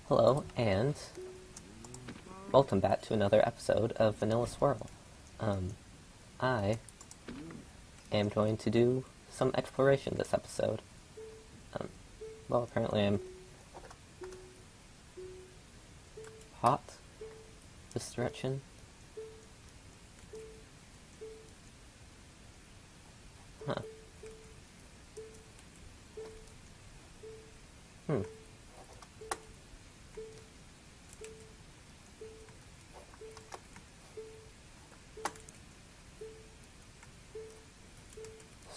Hello, and welcome back to another episode of Vanilla Swirl. I am going to do some exploration this episode. Apparently I'm hot this direction. Huh.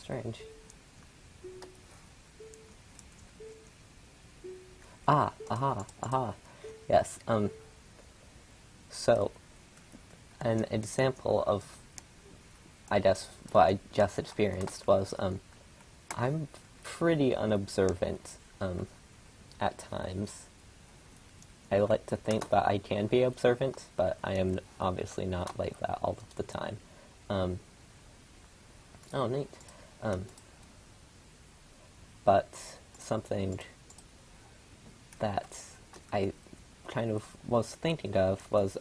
Strange. Aha. Yes, so, an example of, I guess, what I just experienced was, I'm pretty unobservant, at times. I like to think that I can be observant, but I am obviously not like that all of the time. Oh, neat. But something that I kind of was thinking of was,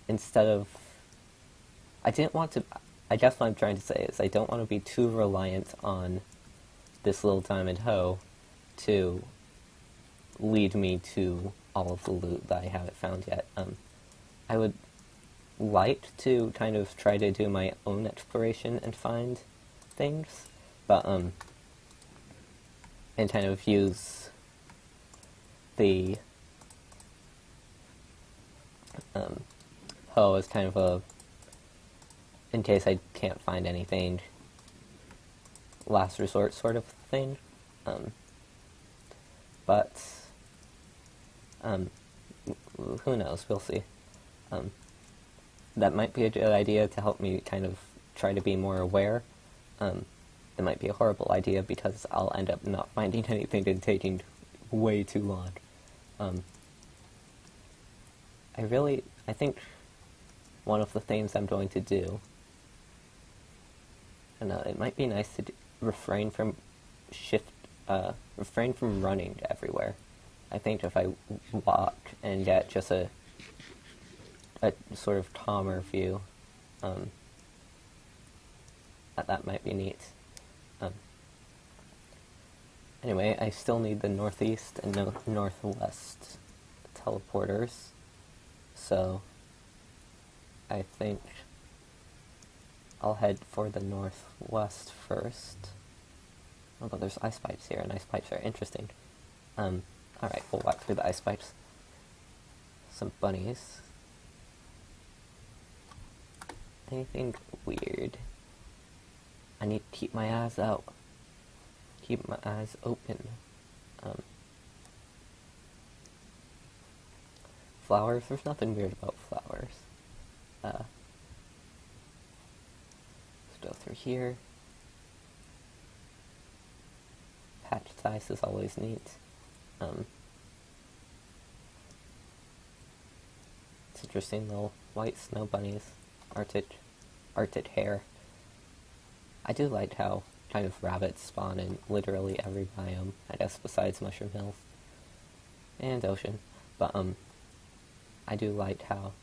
instead of, I didn't want to, I guess what I'm trying to say is I don't want to be too reliant on this little diamond hoe to lead me to all of the loot that I haven't found yet. I would like to kind of try to do my own exploration and find things, but, and kind of use the, hoe as kind of a, in case I can't find anything, last resort sort of thing. But who knows? We'll see. That might be a good idea to help me kind of try to be more aware. It might be a horrible idea because I'll end up not finding anything and taking way too long. I think one of the things I'm going to do, and it might be nice to refrain from running everywhere. I think if I walk and get just a sort of calmer view, that might be neat. Anyway, I still need the northeast and northwest teleporters, so I think I'll head for the northwest first. Oh, but there's ice pipes here, and ice pipes are interesting. Alright, we'll walk through the ice pipes. Some bunnies. Anything weird? I need to keep my eyes out. Keep my eyes open. Flowers? There's nothing weird about flowers. Let's go through here. Patched ice is always neat. It's interesting, little white snow bunnies. Arctic hare. I do like how kind of rabbits spawn in literally every biome, I guess, besides Mushroom Hills and Ocean. But I do like how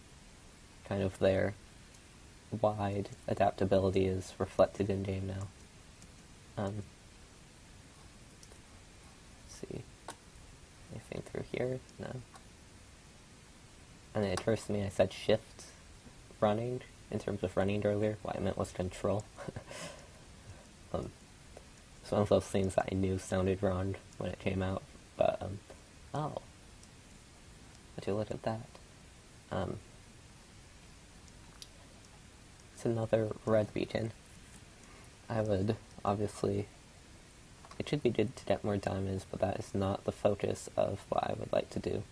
kind of their wide adaptability is reflected in game now. Let's see. Anything through here? No. And it occurs to me I said shift running in terms of running earlier. What I meant was control. It's one of those things that I knew sounded wrong when it came out, but, oh. Would you look at that? It's another red beacon. I would, obviously, it should be good to get more diamonds, but that is not the focus of what I would like to do.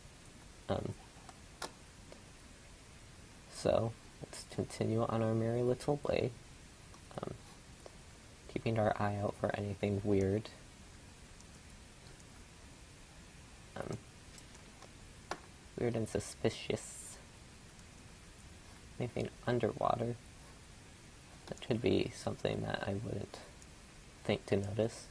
So, let's continue on our merry little way. Keeping our eye out for anything weird. Weird and suspicious. Anything underwater. That could be something that I wouldn't think to notice.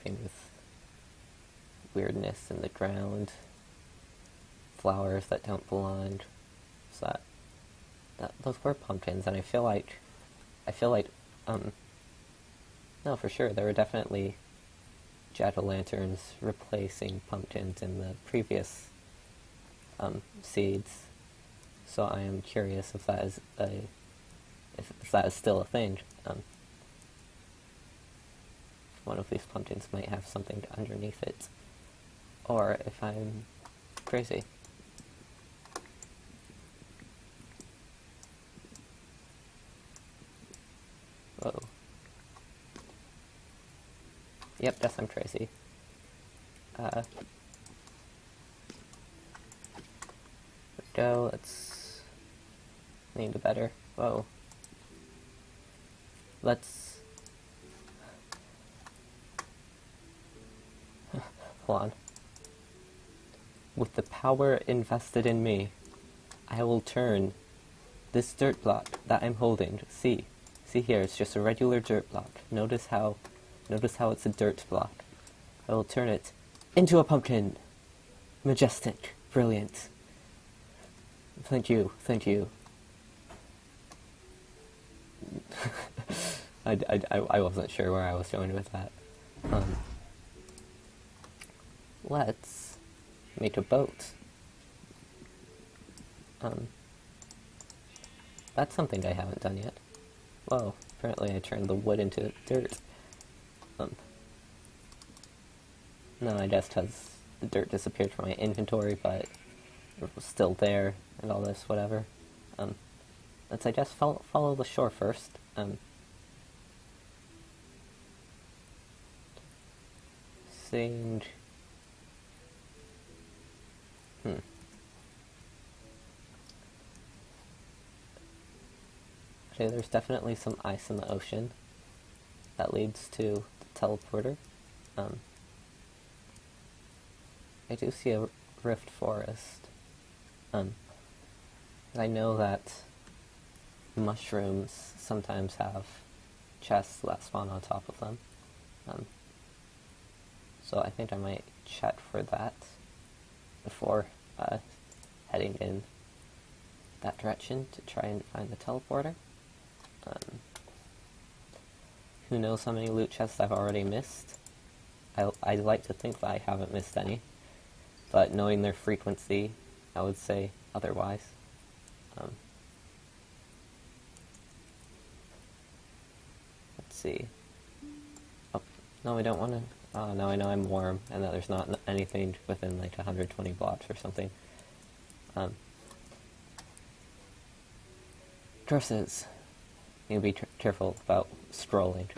anything with weirdness in the ground, flowers that don't belong. So those were pumpkins, and I feel like, no, for sure, there were definitely jack-o'-lanterns replacing pumpkins in the previous seeds. So I am curious if that is if that is still a thing. One of these pumpkins might have something underneath it, or if I'm crazy. Whoa. Yep, guess I'm crazy. There we go, let's need a better. Whoa. Let's hold on. With the power invested in me, I will turn this dirt block that I'm holding. See here, it's just a regular dirt block. Notice how it's a dirt block. I will turn it into a pumpkin. Majestic, brilliant. Thank you. I wasn't sure where I was going with that. Let's make a boat. That's something I haven't done yet. Whoa, apparently I turned the wood into dirt. No, I guess because the dirt disappeared from my inventory, but it was still there, and all this, whatever. Let's, I guess, follow the shore first. Seeing... Okay, there's definitely some ice in the ocean. That leads to the teleporter. I do see a rift forest. I know that mushrooms sometimes have chests that spawn on top of them. So I think I might check for that before heading in that direction to try and find the teleporter. Who knows how many loot chests I've already missed? I'd like to think that I haven't missed any, but knowing their frequency, I would say otherwise. Let's see. Oh, no, I don't want to... Oh, now I know I'm warm, and that there's not anything within like 120 blocks or something. Curses. Need to be careful about scrolling.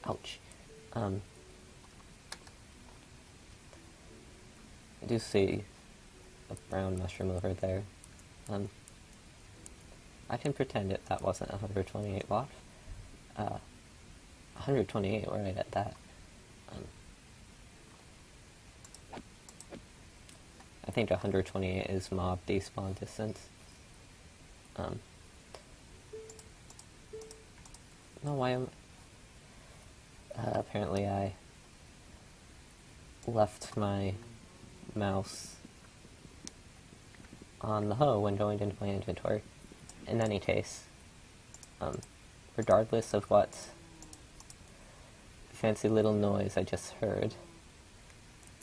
Ouch. I do see a brown mushroom over there. I can pretend that wasn't 128 blocks. 128, we're right at that. I think 128 is mob despawn distance. No, why am... apparently I left my mouse on the hoe when going into my inventory. In any case, regardless of what fancy little noise I just heard,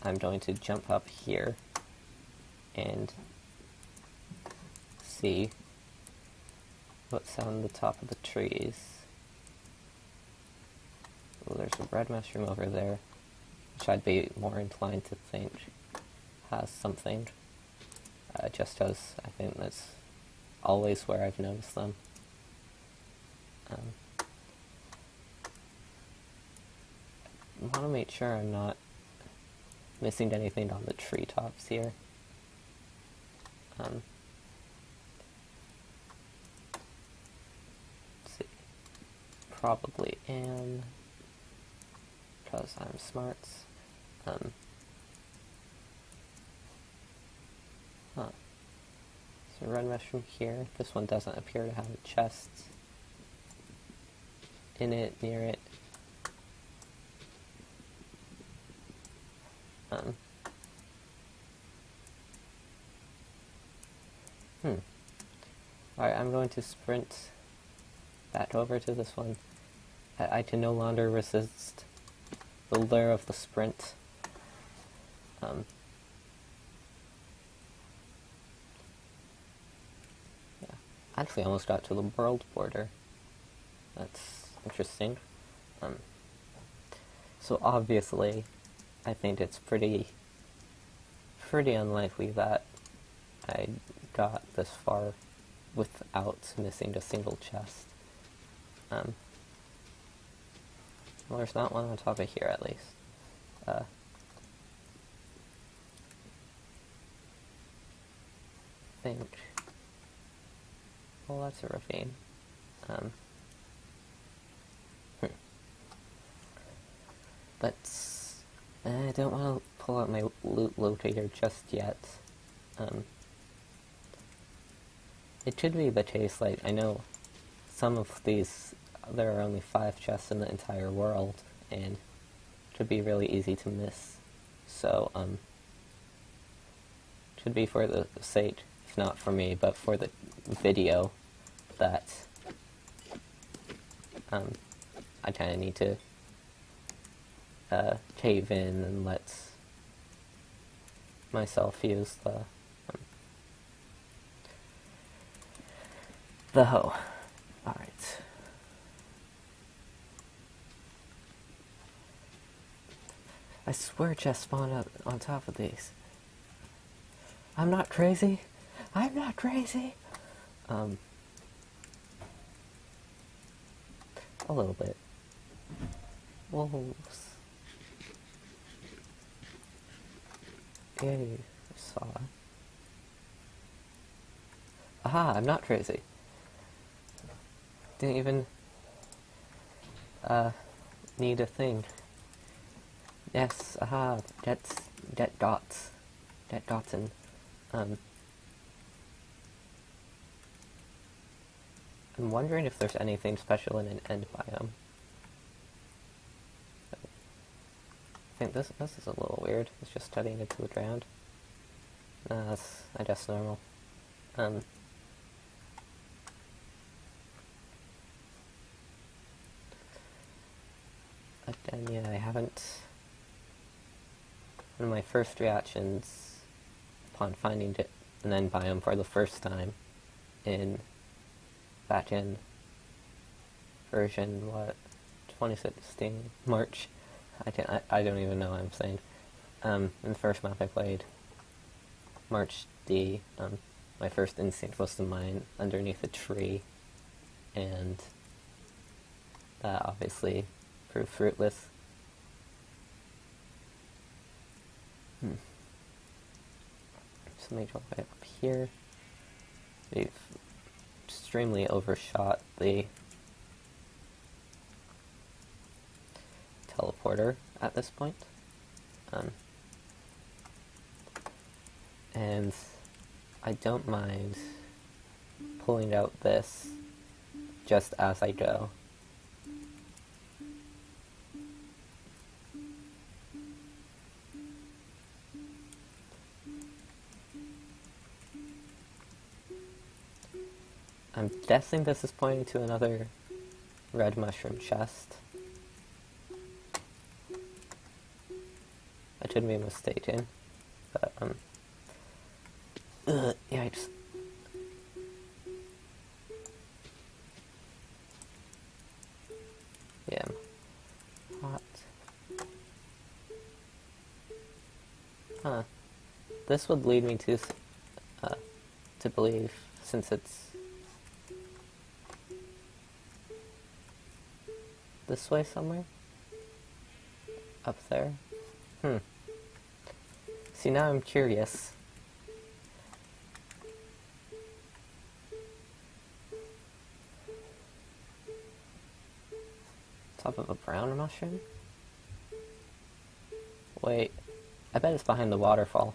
I'm going to jump up here and see what's on the top of the trees. Oh, there's a red mushroom over there, which I'd be more inclined to think has something, just as I think that's always where I've noticed them. I want to make sure I'm not missing anything on the treetops here. Let's see. Probably am, because I'm smart. So red mushroom here. This one doesn't appear to have a chest in it, near it. Um, hmm. Alright, I'm going to sprint back over to this one. I can no longer resist the lure of the sprint. Yeah. Actually, almost got to the world border. That's interesting. So obviously, I think it's pretty unlikely that I got this far without missing a single chest. Well, there's not one on top of here, at least. Think. Well, that's a ravine. Let's. I don't want to pull out my loot locator just yet. It could be the case, like, I know some of these, there are only 5 chests in the entire world, and it could be really easy to miss. So, should be for the sake, if not for me, but for the video, that I kind of need to cave in and let myself use the hoe. Alright. I swear chests spawn up on top of these. I'm not crazy. I'm not crazy. A little bit. Wolves. Yay, saw. Aha, I'm not crazy. Didn't even need a thing. Yes, aha, get dots. Get gotten. I'm wondering if there's anything special in an end biome. I think this is a little weird. It's just studying into the ground. Nah, that's, I guess, normal. But then, yeah, I haven't... One of my first reactions upon finding an end biome for the first time back in version, 2016, March. I don't even know what I'm saying. In the first map I played, March D, my first instinct was to mine underneath a tree, and that obviously proved fruitless. So make our way up here. We've extremely overshot the teleporter at this point. And I don't mind pulling out this just as I go. I'm guessing this is pointing to another red mushroom chest. I could be mistaken, but, yikes. Yeah, I'm hot. Huh. This would lead me to believe, since it's this way somewhere? Up there? See, now I'm curious. Top of a brown mushroom? Wait, I bet it's behind the waterfall.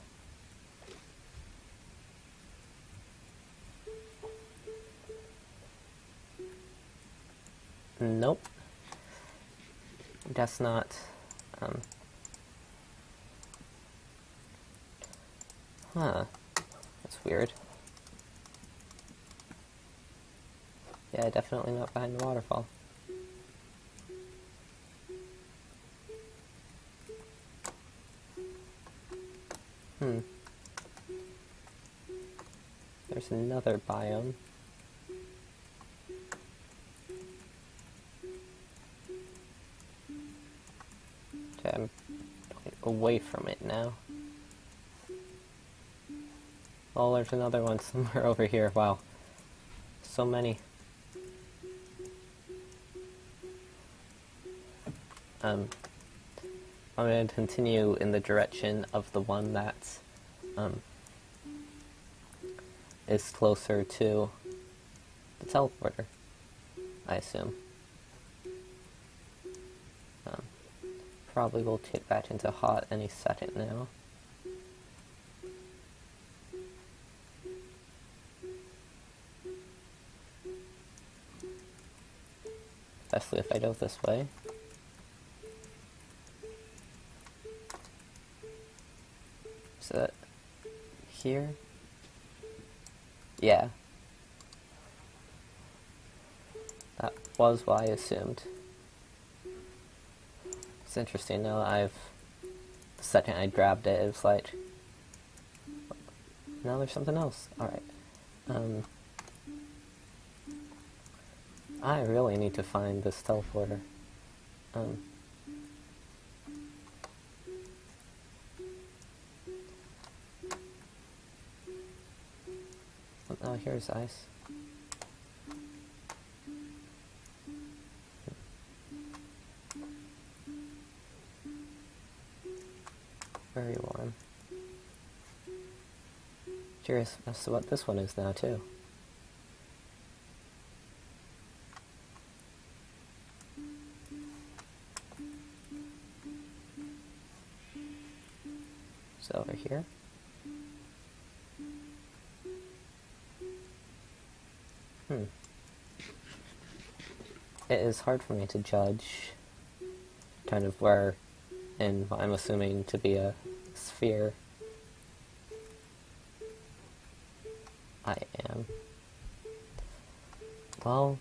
Nope. Guess not. Huh. That's weird. Yeah, definitely not behind the waterfall. There's another biome. Okay, I'm going away from it now. Oh, there's another one somewhere over here. Wow. So many. I'm going to continue in the direction of the one that's is closer to the teleporter, I assume. Probably will kick back into hot any second now. Especially if I go this way. Is that here? Yeah. That was what I assumed. It's interesting now the second I grabbed it, it was like, now there's something else. Alright. I really need to find this teleporter. Oh, here's ice. Very warm. Curious as to what this one is now, too. So over here. It is hard for me to judge kind of where in what I'm assuming to be a sphere I am. Well,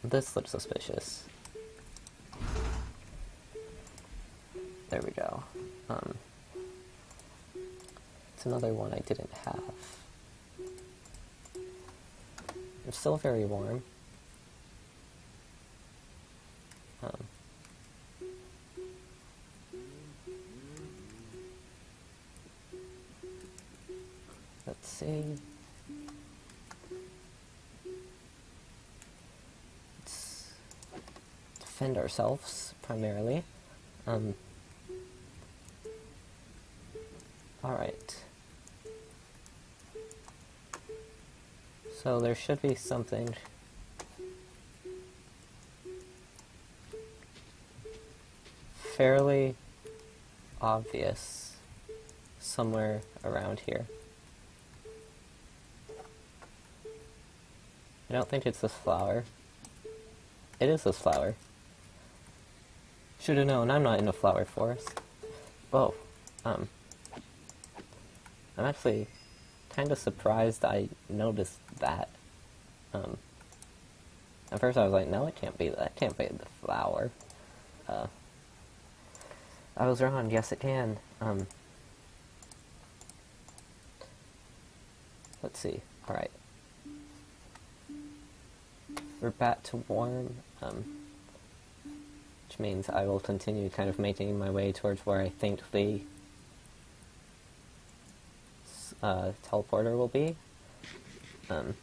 this looks suspicious. There we go. It's another one I didn't have. It's still very warm. Let's see. Let's defend ourselves, primarily. Alright. So there should be something fairly obvious somewhere around here. I don't think it's this flower. It is this flower. Should have known, I'm not in a flower forest. Whoa. I'm actually kind of surprised I noticed that. At first I was like, no, it can't be, that can't be the flower. I was wrong, yes it can. Let's see, alright. We're back to warm, which means I will continue kind of making my way towards where I think the teleporter will be. I'm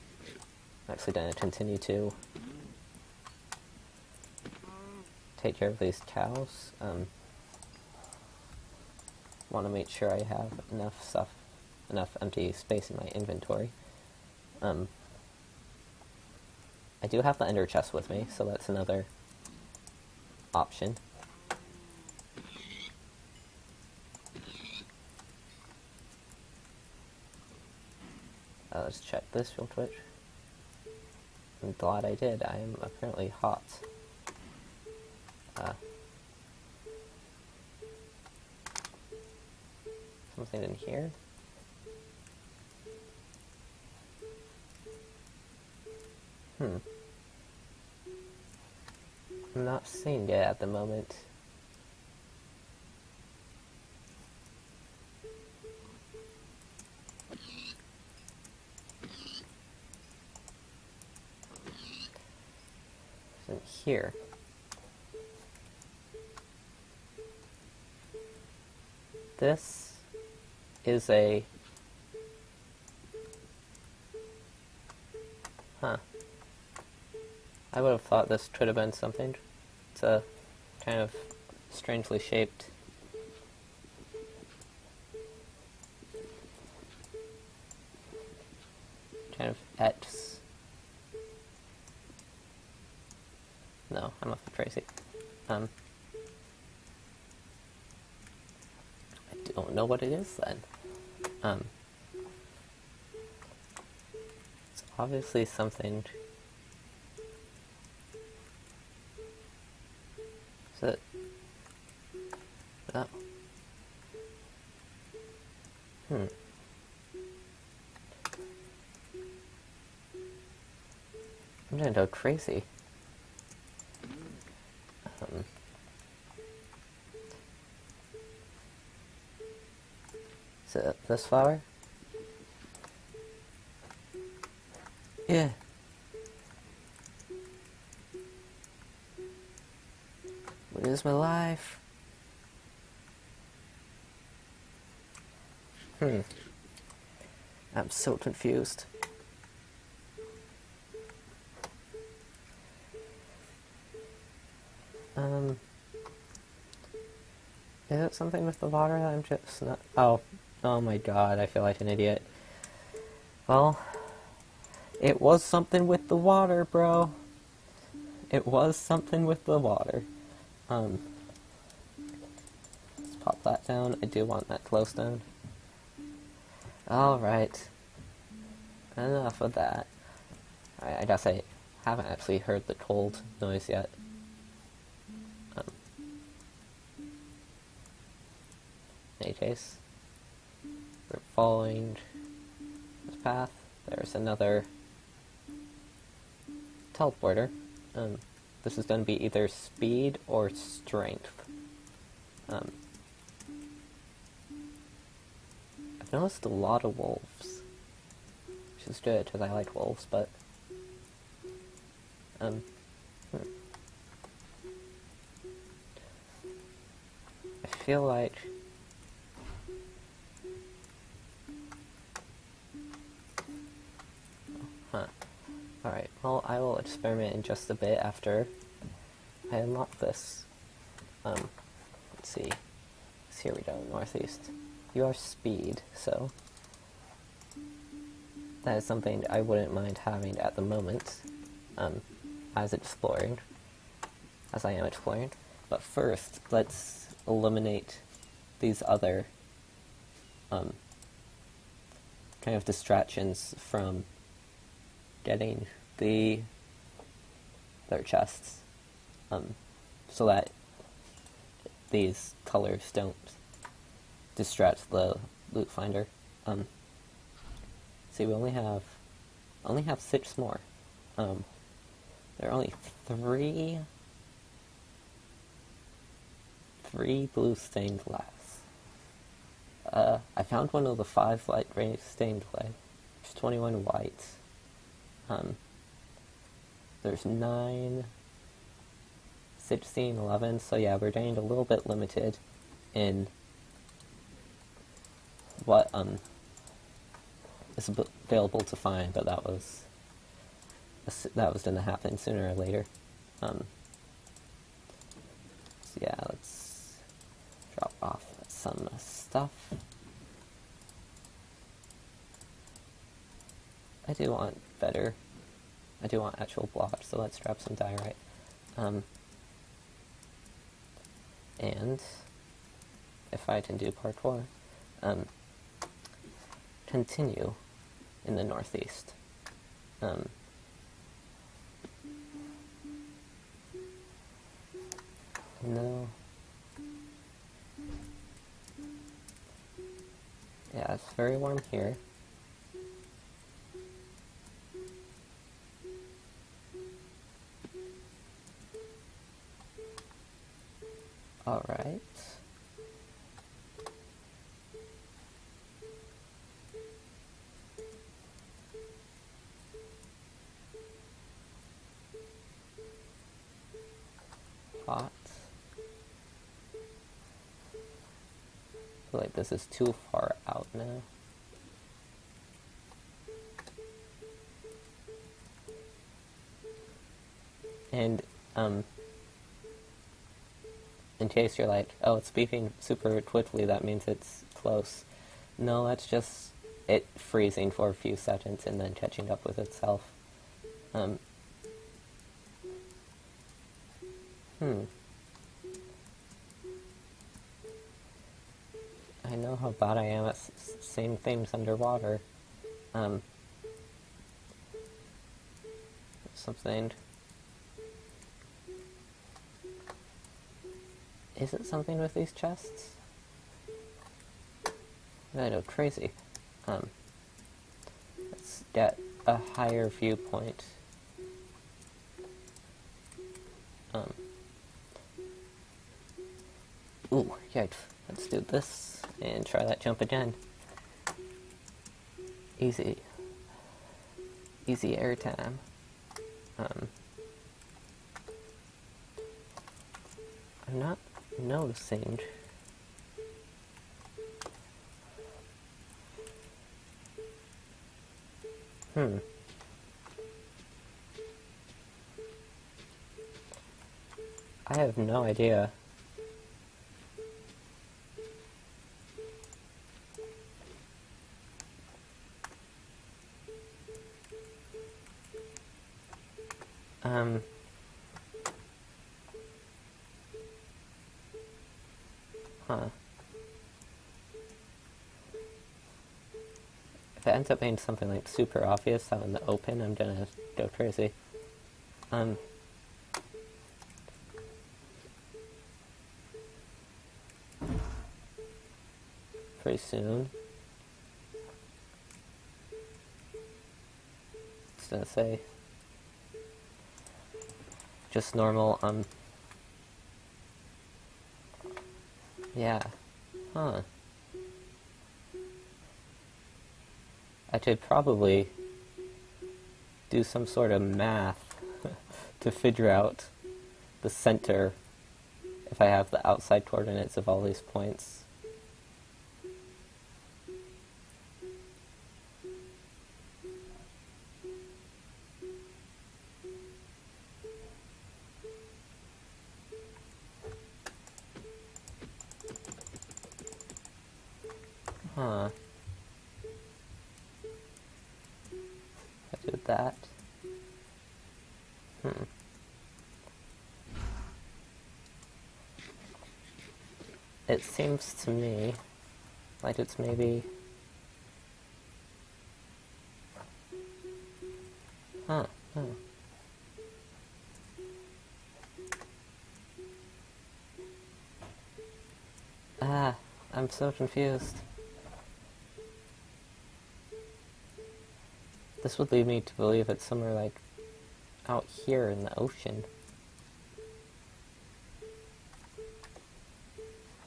actually going to continue to take care of these cows. Want to make sure I have enough empty space in my inventory. I do have the ender chest with me, so that's another option. Let's check this real quick. I'm glad I did. I am apparently hot. Something in here? I'm not seeing it at the moment. It's in here. This is a... Huh. I would have thought this could have been something. It's a kind of strangely shaped... kind of X. No, I'm not crazy. I don't know what it is then. It's obviously something. Is it? Oh. I'm gonna go crazy. Is it this flower? Yeah. What is my life? I'm so confused. Is it something with the water that I'm just not... Oh my god, I feel like an idiot. Well, it was something with the water, bro. It was something with the water. Let's pop that down. I do want that glowstone. Alright. Enough of that. Alright, I guess I haven't actually heard the cold noise yet. In any case, we're following this path. There's another teleporter. This is going to be either speed or strength. I've noticed a lot of wolves, which is good because I like wolves, but I feel like alright, well, I will experiment in just a bit after I unlock this. Let's see. So here we go, northeast. You are speed, so that is something I wouldn't mind having at the moment, as I am exploring. But first, let's eliminate these other kind of distractions from getting their chests, so that these colors don't distract the loot finder. See, we only have 6 more. There are only three blue stained glass. I found one of the 5 light gray stained clay. There's 21 white. There's 9, 16, 11, so yeah, we're getting a little bit limited in what is available to find, but that was going to happen sooner or later. So yeah, let's drop off some stuff. I do want actual blocks, so let's drop some diorite. And if I can do parkour, continue in the northeast. No. Yeah, it's very warm here. Alright. Hot. I feel like this is too far out now. And, in case you're like, oh, it's beeping super quickly, that means it's close. No, that's just it freezing for a few seconds and then catching up with itself. I know how bad I am at saying things underwater. Something. Is it something with these chests? I go crazy. Let's get a higher viewpoint. Ooh, yikes. Let's do this and try that jump again. Easy. Easy air time. I'm not noticing. I have no idea. If it ends up being something like super obvious out in the open, I'm gonna go crazy. Pretty soon. I was gonna say just normal, yeah. I could probably do some sort of math to figure out the center if I have the outside coordinates of all these points. I did that. It seems to me like it's maybe... I'm so confused. This would lead me to believe it's somewhere like out here in the ocean.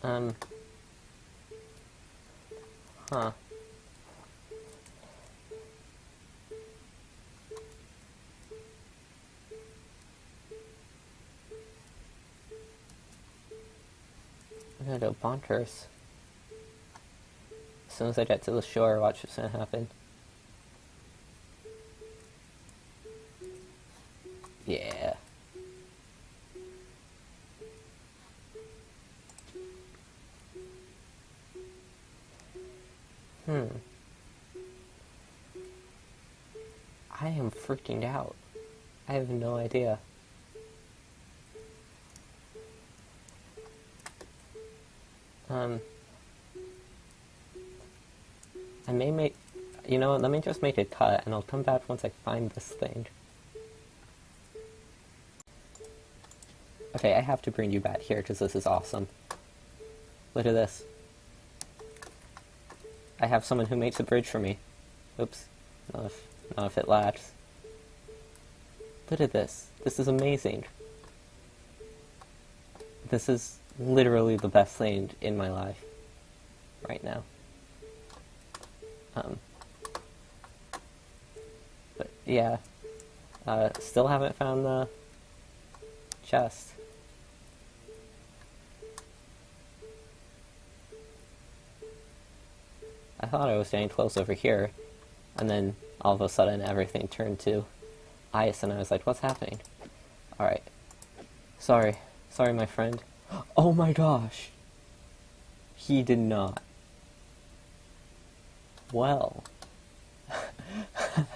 I'm gonna go bonkers. As soon as I get to the shore, watch what's gonna happen. Yeah. I am freaking out. I have no idea. I may make... You know what, let me just make a cut, and I'll come back once I find this thing. Okay, I have to bring you back here, because this is awesome. Look at this. I have someone who makes a bridge for me. Oops. Not if it lags. Look at this. This is amazing. This literally the best thing in my life right now. But yeah, still haven't found the chest. I thought I was getting close over here, and then all of a sudden everything turned to ice, and I was like, what's happening? Alright. Sorry, my friend. Oh my gosh! He did not. Well.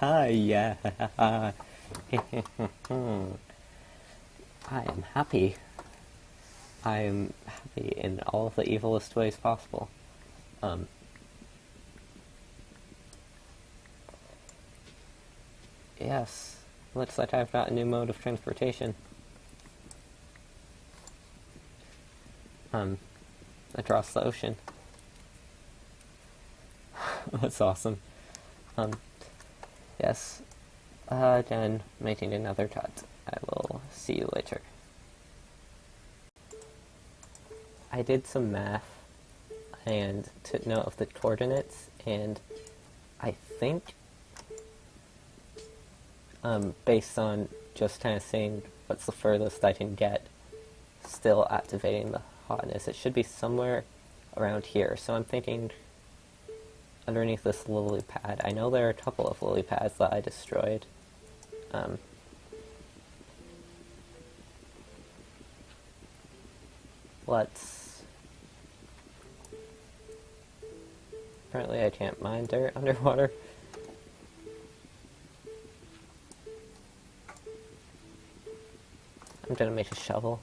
Yeah. I am happy. I am happy in all of the evilest ways possible. Yes. Looks like I've got a new mode of transportation. Across the ocean. That's awesome. Yes. Done making another cut. I will see you later. I did some math and took note of the coordinates, and I think, based on just kind of seeing what's the furthest I can get, still activating the hotness, it should be somewhere around here. So I'm thinking underneath this lily pad. I know there are a couple of lily pads that I destroyed. Apparently I can't mine dirt underwater. I'm gonna make a shovel.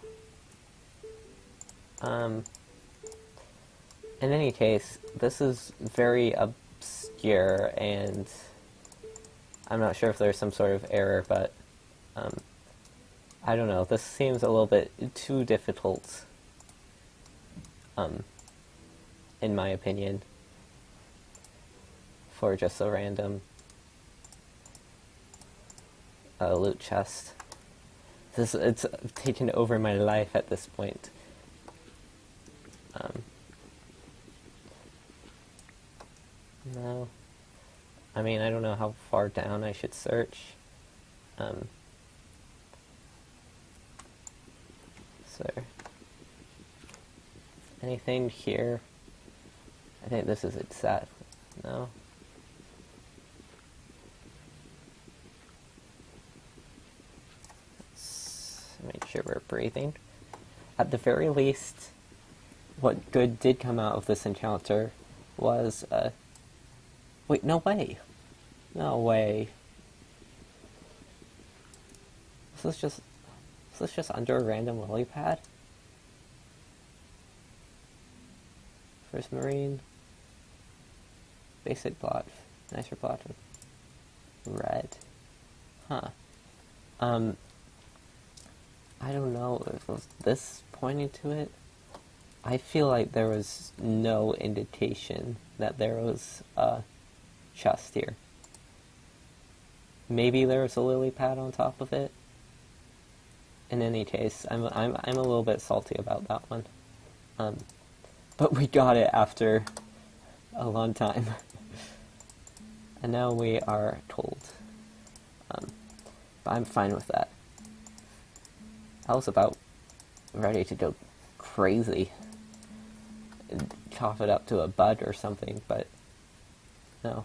In any case, this is very obscure, and I'm not sure if there's some sort of error, but I don't know. This seems a little bit too difficult, in my opinion, for just a random loot chest. It's taken over my life at this point. No. I mean, I don't know how far down I should search. So, anything here? I think this is exact. No. Let's make sure we're breathing. At the very least, what good did come out of this encounter was, wait, no way. No way. Is this just under a random lily pad? First marine. Basic blot. Nicer blot. Red. Huh. I don't know if it was this pointing to it. I feel like there was no indication that there was a chest here. Maybe there was a lily pad on top of it. In any case, I'm a little bit salty about that one. But we got it after a long time. And now we are cold. But I'm fine with that. I was about ready to go crazy and cough it up to a bud or something, but no.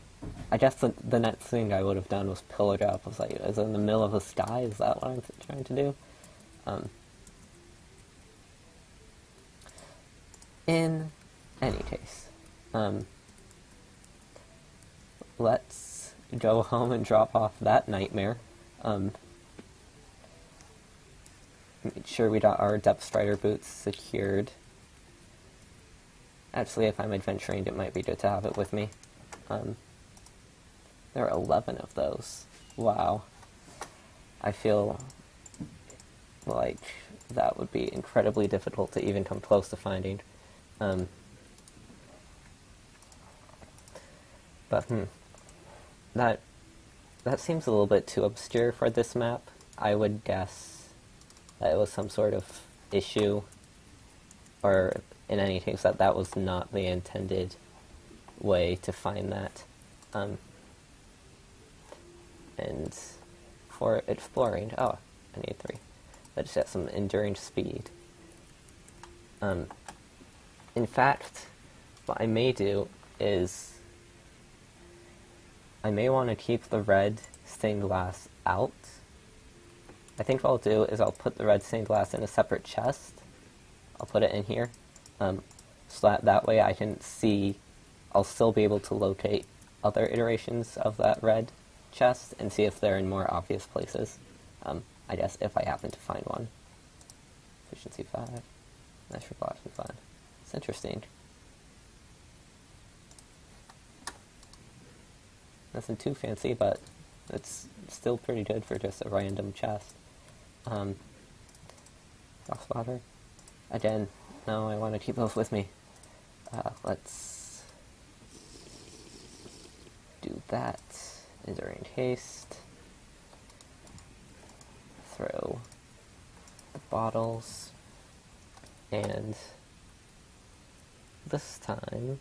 I guess the next thing I would have done was pillage up. I was like, is it in the middle of the sky? Is that what I'm trying to do? In any case, let's go home and drop off that nightmare. Make sure we got our depth strider boots secured. Actually, if I'm adventuring, it might be good to have it with me. There are 11 of those. Wow. I feel like that would be incredibly difficult to even come close to finding. But that seems a little bit too obscure for this map. I would guess that it was some sort of issue or in any case, that was not the intended way to find that. And for exploring, I need 3. Let's get some endurance speed. In fact, what I may do is I may want to keep the red stained glass out. I think what I'll do is I'll put the red stained glass in a separate chest. I'll put it in here, so that way I can see, I'll still be able to locate other iterations of that red chest and see if they're in more obvious places. I guess if I happen to find one. Efficiency 5. Natural blocking 5. It's interesting. Nothing too fancy, but it's still pretty good for just a random chest. Frostwater. Again, no, I want to keep both with me. Let's do that. Enduring haste. Throw the bottles. And this time...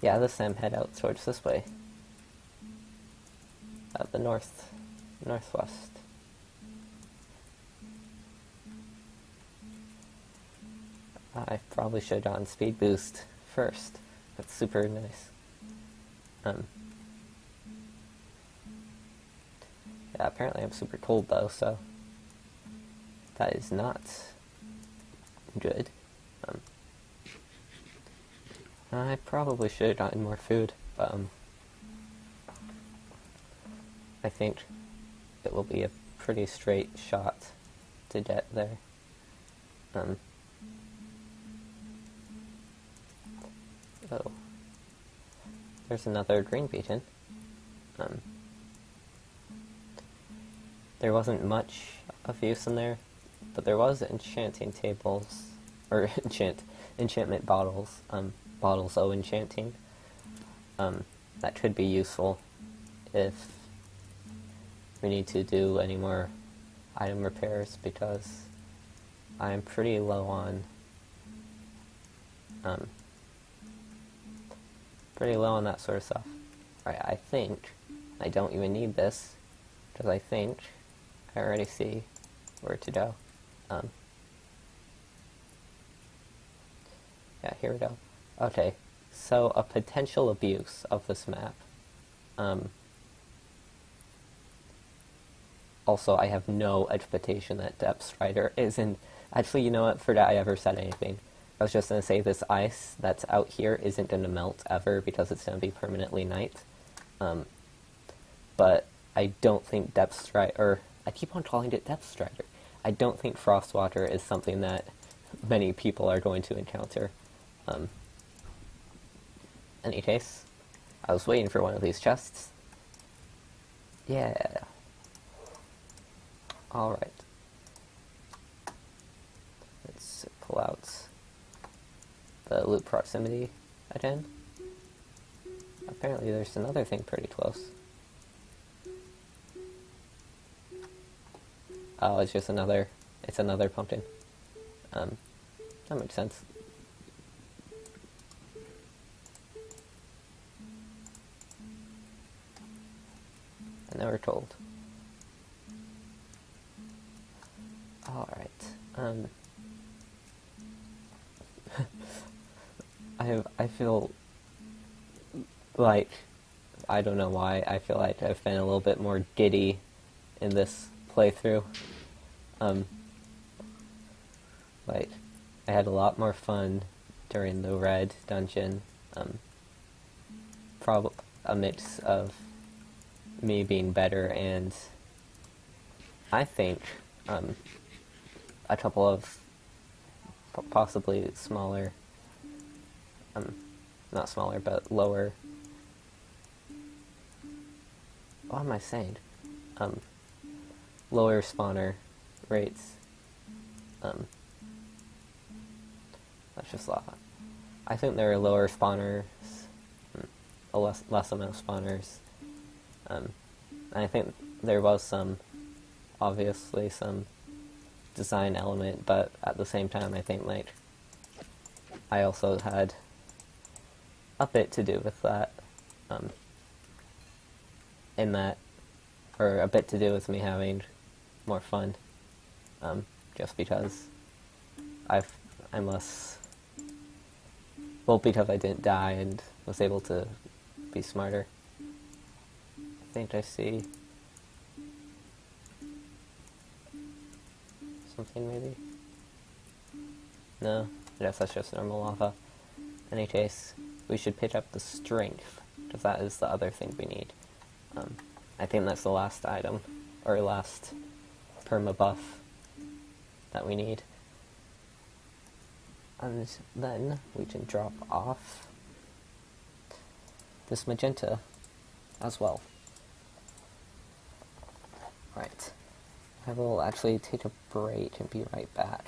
yeah, this time head out towards this way. The northwest. I probably should have gone speed boost first. That's super nice. Yeah, apparently I'm super cold though, so that is not good. I probably should have gotten more food, but I think it will be a pretty straight shot to get there. Oh, there's another green beacon. There wasn't much of use in there, but there was enchanting tables, or enchantment bottles, bottles O enchanting. That could be useful if we need to do any more item repairs, because I'm pretty low on that sort of stuff. Right, I think I don't even need this, because I think I already see where to go. Yeah, here we go. Okay, so a potential abuse of this map. Also, I have no expectation that Depth Strider isn't... Actually, you know what? Forgot I ever said anything. I was just going to say this ice that's out here isn't going to melt ever because it's going to be permanently night. But I don't think Depth Strider... I keep on calling it Depth Strider. I don't think Frostwater is something that many people are going to encounter. Any case, I was waiting for one of these chests. Yeah. Alright. Let's pull out the loot proximity again. Apparently there's another thing pretty close. Oh, it's another pumpkin. That makes sense. I never told. Alright. I feel like, I don't know why, I feel like I've been a little bit more giddy in this playthrough. Like, I had a lot more fun during the red dungeon. Probably a mix of me being better and I think a couple of possibly smaller, not smaller, but lower, what am I saying? Lower spawner rates. That's just a lot. I think there are lower spawners, a less amount of spawners. And I think there was obviously some design element, but at the same time I think like I also had a bit to do with that, in that, or a bit to do with me having more fun, just because I'm less, well, because I didn't die and was able to be smarter. I think I see something, maybe? No, I guess that's just normal lava. In any case, we should pitch up the strength, because that is the other thing we need. I think that's the last item, or last perma buff that we need. And then we can drop off this magenta as well. Right. I will actually take a break and be right back.